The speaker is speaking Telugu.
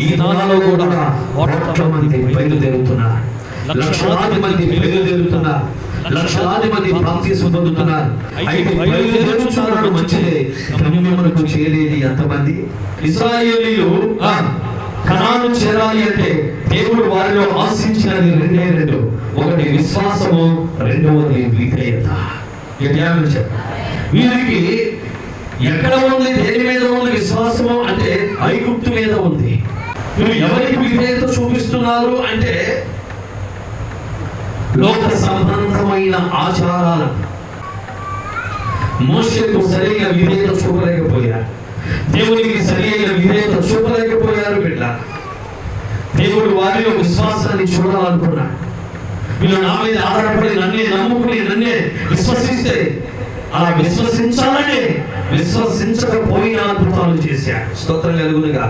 ఈ దినాలలో కూడా కోట్ల మంది బయలుదేరుతున్నారు, లక్షలాది మంది బయలుదేరుతున్నారు, లక్షలాది మంది బాప్తిస్మం పొందుతున్నారు. అయితే బయలుదేరుచున్నాడు మంచిదే, గమ్యమునకు చేరేది ఎంతమంది? ఇశ్రాయేలీయులు కనాను చేరాలి అంటే దేవుడు వారిలో ఆశించినది రెండు. ఒకటి విశ్వాసము, రెండవది విధేయత. వీరికి ఎక్కడ ఉంది? దేని మీద ఉంది విశ్వాసము అంటే ఐగుప్తు మీద ఉంది. వీరు ఎవరికి విధేయత చూపిస్తున్నారు అంటే లోక సంబంధమైన ఆచారాలు. మోషేకు సరైన విధేయత చూపలేకపోయారు, దేవునికి సరైన విధేయత చూపలేకపోయారు. బిడ్డ, దేవుడు వారిలో విశ్వాసాన్ని చూడాలనుకున్నాడు. వీళ్ళు నా మీద ఆధారపడి నన్నే నమ్ముకుని నన్నే విశ్వసిస్తే అలా విశ్వసించాలని విశ్వసించకపోయినా అద్భుతాలు చేశాడు. స్తోత్రం కలుగునుగా.